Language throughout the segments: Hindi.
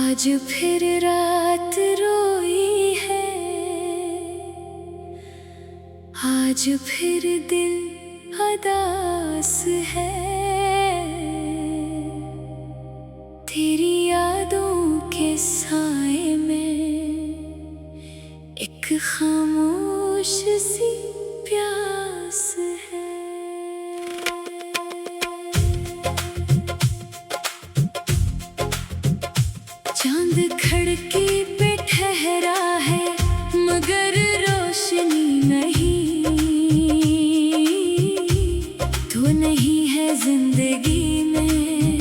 आज फिर रात रोई है, आज फिर दिल उदास है। तेरी यादों के साए में एक खामोश सी प्यास है। चांद खिड़की पे ठहरा है मगर रोशनी नहीं, तू नहीं है जिंदगी में,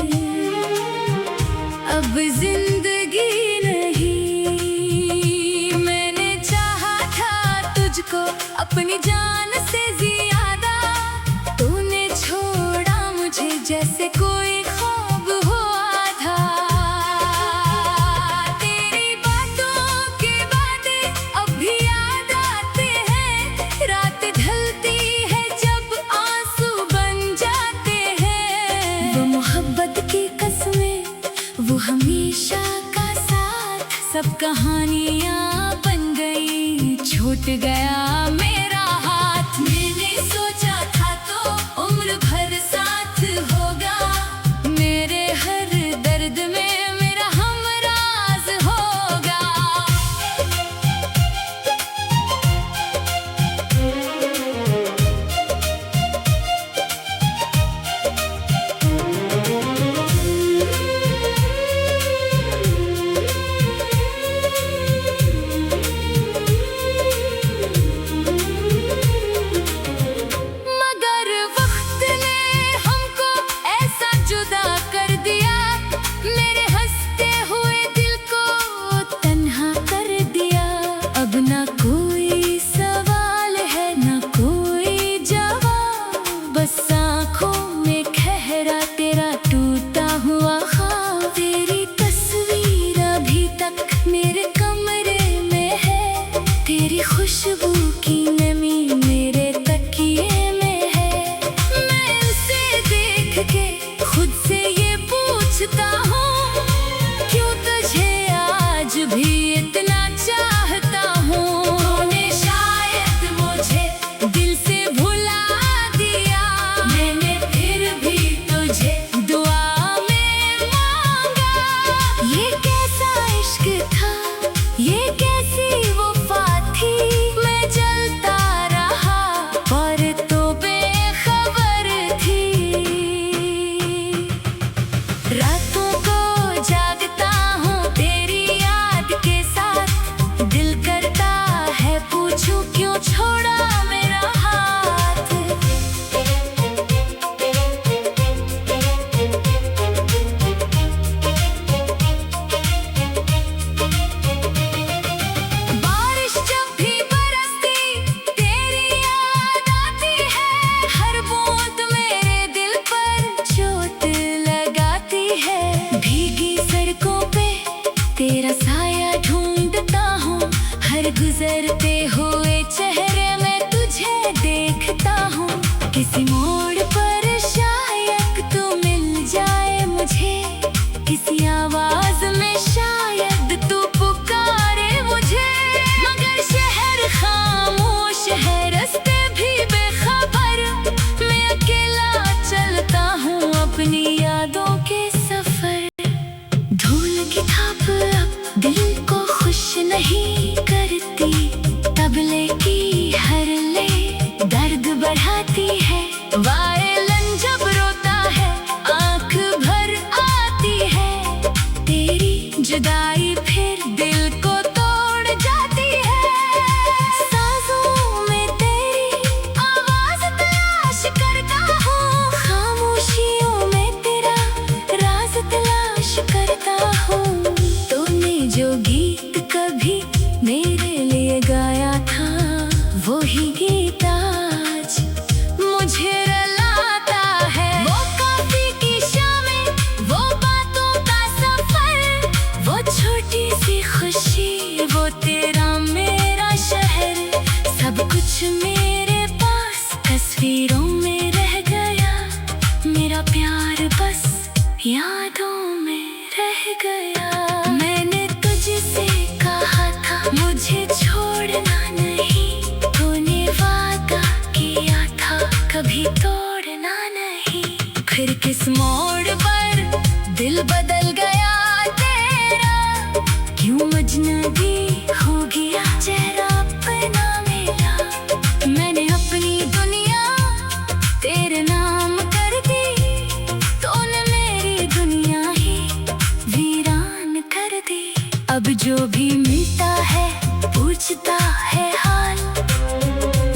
अब जिंदगी नहीं। मैंने चाहा था तुझको अपनी जान से ज्यादा, तूने छोड़ा मुझे जैसे कोई ख्वाब हो आधा। तेरी बातों के बातें अब भी याद आते हैं, रात ढलती है जब आंसू बन जाते हैं। वो मोहब्बत की कसमें, वो हमेशा का साथ, सब कहानियां बन गई, छूट गया मेरा हाथ। मैंने सोचा था तो उम्र भर साथ होगा, मेरे हर दर्द में मेरा हमराज होगा। मगर वक्त ने हमको ऐसा जुदा कर दिया, मेरे हंसते हुए दिल को तन्हा कर दिया। अब ना कोई सवाल है ना कोई जवाब, बस आँखों में ठहरा तेरा टूटा हुआ ख्वाब। तेरी तस्वीर अभी तक मेरे कमरे में है, तेरी खुशबू की नमी मेरे तकिए में है। मैं उसे देख के खुद से ये पूछता हूँ, क्यों तुझे आज भी इतना चाहता हूँ। तूने शायद मुझे दिल से भुला दिया, मैंने फिर भी तुझे दुआ में मांगा। ये कैसा इश्क था, ये कैसी वफा थी, मैं जलता रहा पर तो बेखबर थी। रातों को जागता हूँ तेरी याद के साथ, दिल करता है पूछूं क्यों छोड़ा मेरा हाथ। बारिश जब भी बरसती तेरी याद आती है, हर बूंद मेरे दिल पर चोट लगाती है। भीगी सड़कों पे तेरा साया ढूंढता हूँ, हर गुजरते हुए चेहरे में तुझे देखता हूँ। किसी मोड़ पर शायद तू मिल जाए मुझे, किसी आवाज में शायद तू पुकारे मुझे। मगर शहर खामोश है, रास्ते भी बेखबर, मैं अकेला चलता हूँ अपनी यादों के सफर। धूल की थाप अब दिल को खुश नहीं करती, तबले की हर ले दर्द बढ़ाती है। वायलन जब रोता है आंख भर आती है, तेरी जुदाई फिर दिल को तोड़ जाती है। सांसों में तेरी आवाज तलाश करता हूँ, खामोशियों में तेरा राज तलाश करता हूँ। तूने जो गीत कभी पूछता है हाल।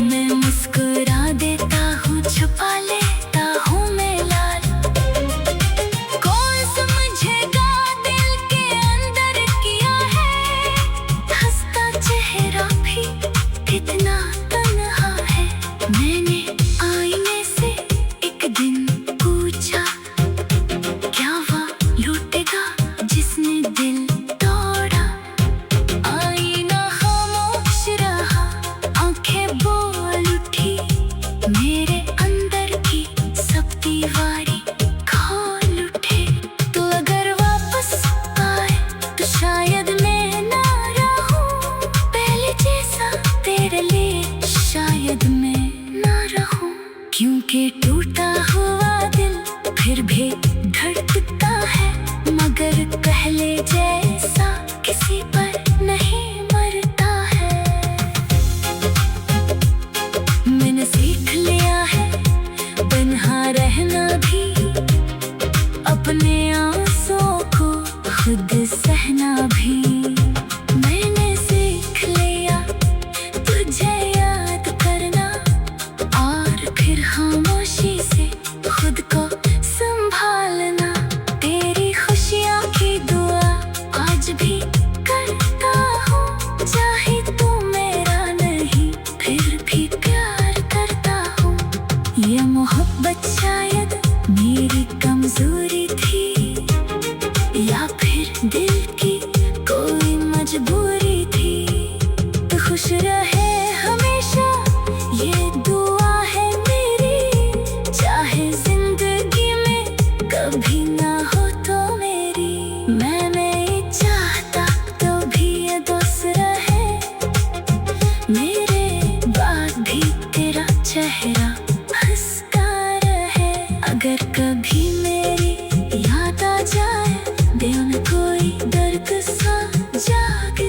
मैं मुस्कुरा देता हूँ, छुपा लेता हूँ मैं लाल। कौन समझेगा दिल के अंदर किया है, हंसता चेहरा भी कितना तन्हा है। मैंने आईने से एक दिन पूछा, क्या वह लौटेगा जिसने दिल तोड़ा। आईना खामोश रहा, आंखें बोल उठी, मेरे अंदर की सब दीवारें खोल उठे। तो अगर वापस आए तो शायद मैं ना रहूं पहले जैसा तेरे लिए, शायद मैं ना रहूं। क्योंकि टूटा हुआ दिल फिर भी धड़कता है, मगर पहले जैसा किसी पर नहीं मरता है। मैंने सीख लिया है तन्हा रहना भी, अपने आंसुओं को खुद सहना भी। मैंने सीख लिया तुझे याद करना, और फिर खामोशी से खुद को संभालना। तेरी खुशियाँ की दुआ आज भी करता हूँ, चाहे तू मेरा नहीं फिर भी प्यार करता हूँ। ये मोहब्बत शायद मेरी कमजोरी थी, या फिर दिल की कोई मजबूरी थी। तो खुश रहे हमेशा, ये दुआ है मेरी, चाहे जिंदगी में कभी ना हो तो मेरी। मैं नहीं चाहता तो भी ये दोस्त रहे, मेरे बाद भी तेरा चेहरा हंसता रहे। अगर कभी मेरी याद आ जाए, दिल में कोई दर्द सा जाग।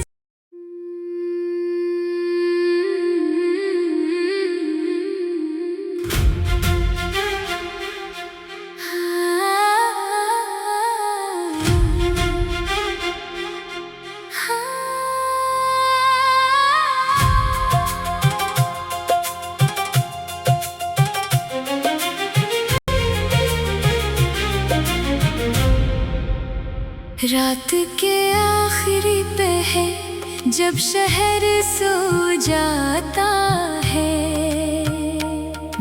रात के आखिरी पहर जब शहर सो जाता है,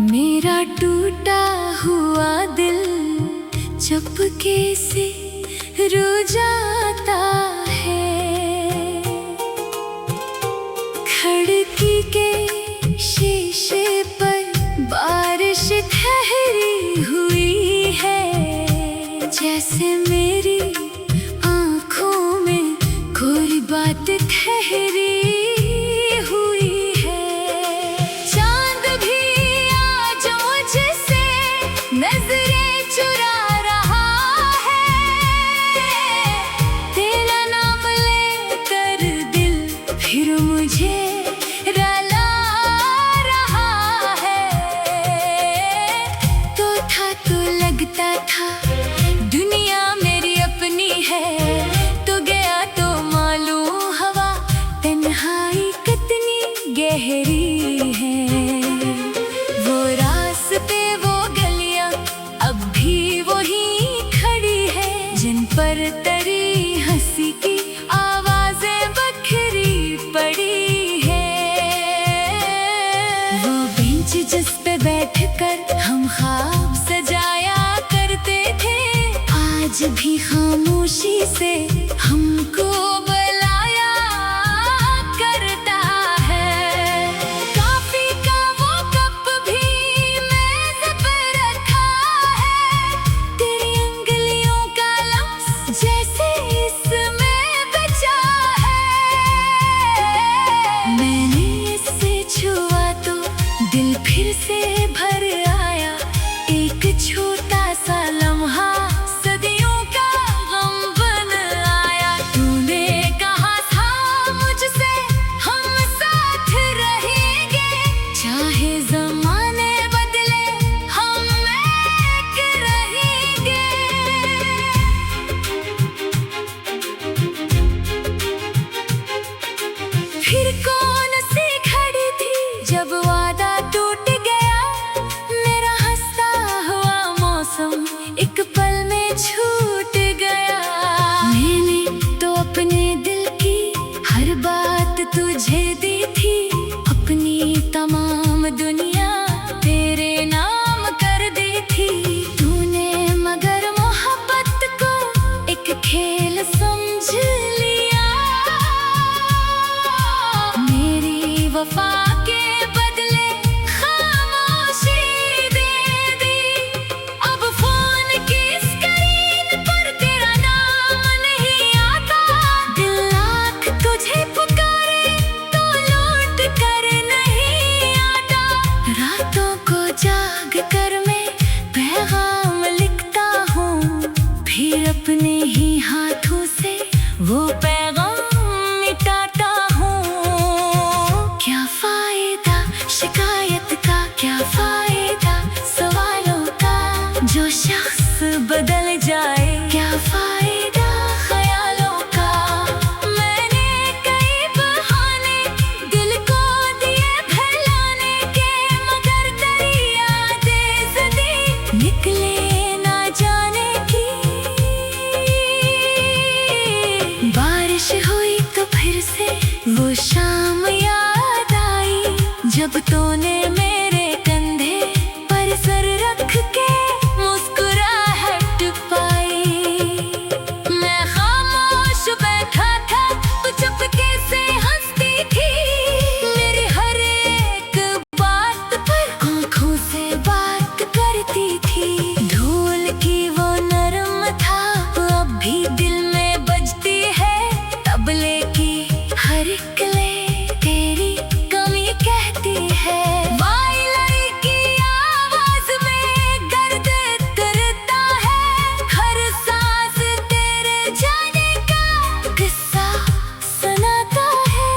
मेरा टूटा हुआ दिल चुपके से रो जाता है। खिड़की के शीशे पर बारिश ठहरी हुई है, जैसे मेरी आँखों में कोई बात ठहरी हुई है। चांद भी आज मुझसे नजरें चुरा रहा है, तेरा नाम लेकर दिल फिर मुझे रुला रहा है। तो लगता था दुनिया मेरी अपनी है, तो गया तो मालूम हवा तन्हाई कितनी गहरी है। वो रास्ते वो गलियां अब भी वही खड़ी है, जिन पर तरी हंसी की आवाजें बखरी पड़ी है। वो बेंच जिस पे बैठकर हम ख्वाब सजाया करते थे, आज भी खामोशी से हमको बुलाया करता है। कॉफी का वो कप भी मेज पे रखा है, तेरी उंगलियों का लम्स जैसे इसमें बचा है। मैंने इससे छुआ तो दिल फिर से भर आया, एक छोटा सा लम्हा सदियों का फिर कौन सी घड़ी थी जब वादा टूट गया, मेरा हंसता हुआ मौसम एक पल में छूट गया। मैंने तो अपने दिल की हर बात तुझे दी थी, अपनी तमाम दुनिया तेरे नाम कर दी थी। तूने मगर मोहब्बत को एक खेल समझ लिया, मेरी वफा के बदले खामोशी दे दी। अब फोन की स्क्रीन पर तेरा नाम नहीं आता, दिल लाख तुझे पुकारे तो लौट कर नहीं आता। रातों को जाग कर मैं पैगाम लिखता हूँ, फिर अपने ही हाथों से वो पैगाम मिटाता हूँ। क्या फायदा शिकायत का, क्या फायदा सवालों का, जो शख्स बदल जाए क्या फायदा ख्यालों का। मैंने कई बहाने दिल को दिए फैलाने के, मगर तेरी यादें ज़िंदगी निकले ना जाने की। बारिश हुई तो फिर से वो शाम याद आई, जब तूने मेरे कंधे पर सर रख के मुस्कुराहट पाई। मैं खामोश बैठा था, तू चुपके से हंसती थी, मेरी हर एक बात पर आँखों से बात करती थी। धूल की वो नरम था, अब भी दिल में बजती है, तबले की हर कले तेरी कमी कहती है। वायलिन की आवाज में दर्द करता है, हर सांस तेरे जाने का किस्सा सुनाता है।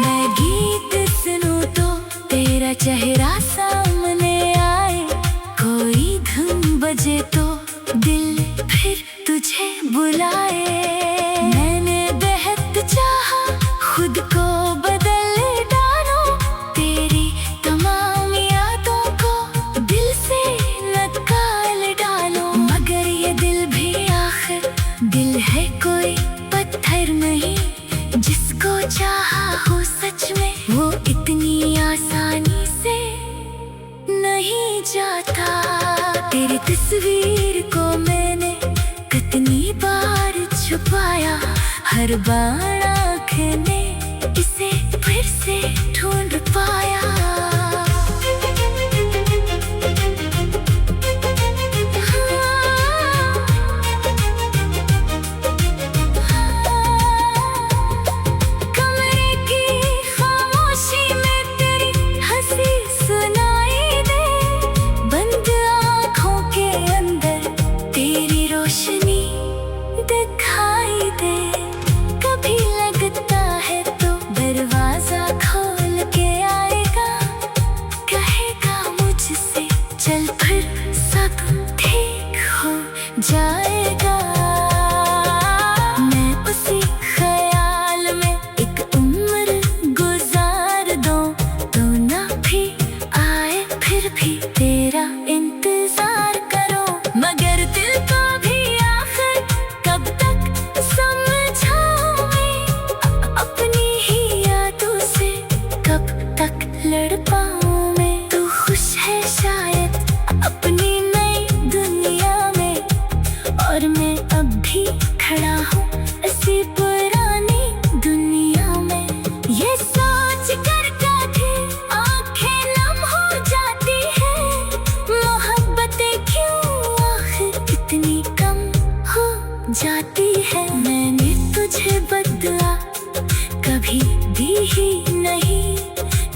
मैं गीत सुनूं तो तेरा चेहरा सामने आए, कोई धुन बजे तो दिल फिर तुझे बुलाए। मैंने बेहद चाहा खुद को बदल डालो, तेरी तमाम यादों को दिल से निकाल डालो, मगर ये दिल भी आखिर दिल है, कोई पत्थर नहीं। जिसको चाहा हो सच में वो इतनी आसानी से नहीं जाता। तेरी तस्वीर को मैंने कितनी बार छुपाया, हर बार आँखें ने इसे फिर से ढूंढ पाया। कमरे की खामोशी में तेरी हंसी सुनाई दे, बंद आँखों के अंदर तेरी रोशनी दिखाई दे। कभी लगता है तो दरवाजा खोल के आएगा, कहेगा मुझसे चल फिर सब ठीक हो जाएगा। मैं उसी ख्याल में एक उम्र गुजार दूं, तो ना भी आए फिर भी तेरा इंतजार करो, मगर दिल को भी आखिर कब तक समझाऊं मैं, अपनी ही यादों से कब तक लड़ पाऊं मैं। तू खुश है शायद अपनी नई दुनिया में, और मैं अब भी खड़ा हूँ इसी पुरानी दुनिया में। ये सोच कर कभी आंखें नम हो जाती है, मोहब्बतें क्यों आखिर इतनी कम हो जाती है। मैंने तुझे बदला कभी भी ही नहीं,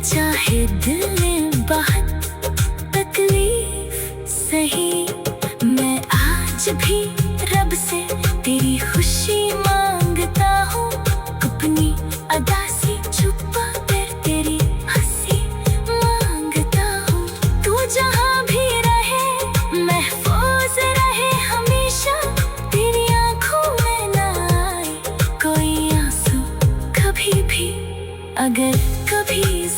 चाहे दिल में बहुत तकलीफ सही। मैं आज भी रब से तेरी खुशी मांगता हूँ, अपनी अदा से छुपा कर तेरी हंसी मांगता हूँ। तू जहाँ भी रहे महफूज रहे हमेशा, तेरी आँखों में ना आए कोई आंसू कभी भी अगर कभी